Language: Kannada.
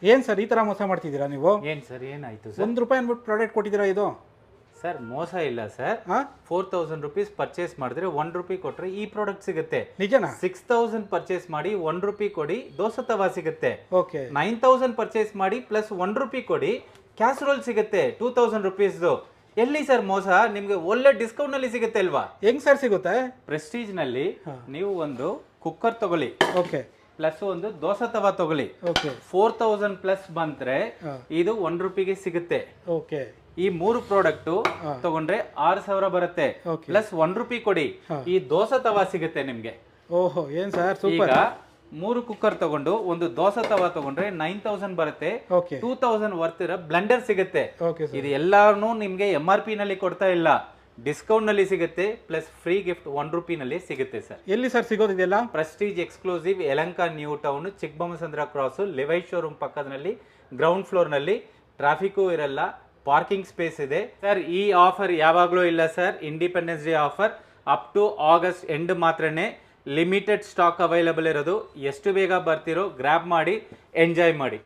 ಏನು ಸರ್ ಈ ಥರ ಮೋಸ ಮಾಡ್ತಿದ್ದೀರಾ ನೀವು? ಏನು ಸರ್ ಏನಾಯಿತು ಸರ್? ₹1 ಅಂದ್ಬಿಟ್ಟು ಪ್ರಾಡಕ್ಟ್ ಕೊಟ್ಟಿದ್ದೀರಾ ಇದು? ಸರ್ ಮೋಸ ಇಲ್ಲ ಸರ್. 4000 rupees ಪರ್ಚೇಸ್ ಮಾಡಿದ್ರೆ ₹1 ಕೊಟ್ಟರೆ ಈ ಪ್ರಾಡಕ್ಟ್ ಸಿಗುತ್ತೆ. ನಿಜನಾ? 6000 ಪರ್ಚೇಸ್ ಮಾಡಿ ₹1 ಕೊಡಿ ದೋಸೆ ತವಾ ಸಿಗುತ್ತೆ. ಓಕೆ. 9000 ಪರ್ಚೇಸ್ ಮಾಡಿ ಪ್ಲಸ್ ₹1 ಕೊಡಿ ಕ್ಯಾಸರೋಲ್ ಸಿಗುತ್ತೆ 2000 rupeesದು. ಎಲ್ಲಿ ಸರ್ ಮೋಸ? ನಿಮ್ಗೆ ಒಳ್ಳೆ ಡಿಸ್ಕೌಂಟ್ ನಲ್ಲಿ ಸಿಗುತ್ತೆ ಅಲ್ವಾ? ಹೆಂಗ್ ಸರ್ ಸಿಗುತ್ತೆ? ಪ್ರೆಸ್ಟೀಜ್ ನಲ್ಲಿ ನೀವು ಒಂದು ಕುಕ್ಕರ್ ತಗೊಳ್ಳಿ, ಓಕೆ, ಪ್ಲಸ್ ಒಂದು ದೋಸೆ ತವಾ ತಗೊಳ್ಳಿ, ಓಕೆ, 4000 ಪ್ಲಸ್ ಬಂದ್ರೆ ಇದು ₹1 ಸಿಗುತ್ತೆ. ಓಕೆ. ಈ 3 ಪ್ರಾಡಕ್ಟ್ ತಗೊಂಡ್ರೆ 6000 ಬರುತ್ತೆ. ಪ್ಲಸ್ ₹1 ಕೊಡಿ ಈ ದೋಸೆ ತವಾ ಸಿಗುತ್ತೆ ನಿಮ್ಗೆ. ಓಹೋ, ಏನ್ ಸರ್ ಸೂಪರ್. ಈಗ 3 ಕುಕ್ಕರ್ ತಗೊಂಡು ಒಂದು ದೋಸೆ ತವಾ ತಗೊಂಡ್ರೆ 9000 ಬರುತ್ತೆ. 2000 ವರ್ತ್ ಇರೋ ಬ್ಲೆಂಡರ್ ಸಿಗುತ್ತೆ. ಇದು ಎಲ್ಲಾನು ನಿಮ್ಗೆ MRP ನಲ್ಲಿ ಕೊಡ್ತಾ ಇಲ್ಲ, ಡಿಸ್ಕೌಂಟ್ ನಲ್ಲಿ ಸಿಗುತ್ತೆ. ಪ್ಲಸ್ ಫ್ರೀ ಗಿಫ್ಟ್ ₹1 ನಲ್ಲಿ ಸಿಗುತ್ತೆ ಸರ್. ಎಲ್ಲಿ ಸರ್ ಸಿಗೋದಿದೆಲ್ಲ? Prestige Exclusive Yelahanka new town Chikkabommasandra cross Levi showroom ಪಕ್ಕದಲ್ಲಿ ಗ್ರೌಂಡ್ ಫ್ಲೋರ್ ನಲ್ಲಿ. ಟ್ರಾಫಿಕ್ ಇರಲ್ಲ, ಪಾರ್ಕಿಂಗ್ ಸ್ಪೇಸ್ ಇದೆ ಸರ್. ಈ ಆಫರ್ ಯಾವಾಗಲೂ ಇಲ್ಲ sir, independence day offer up to August end ಮಾತ್ರನೇ ಲಿಮಿಟೆಡ್ ಸ್ಟಾಕ್ ಅವೈಲೇಬಲ್ ಇರೋದು. ಎಷ್ಟು ಬೇಗ ಬರ್ತಿರೋ ಗ್ರ್ಯಾಬ್ ಮಾಡಿ ಎಂಜಾಯ್ ಮಾಡಿ.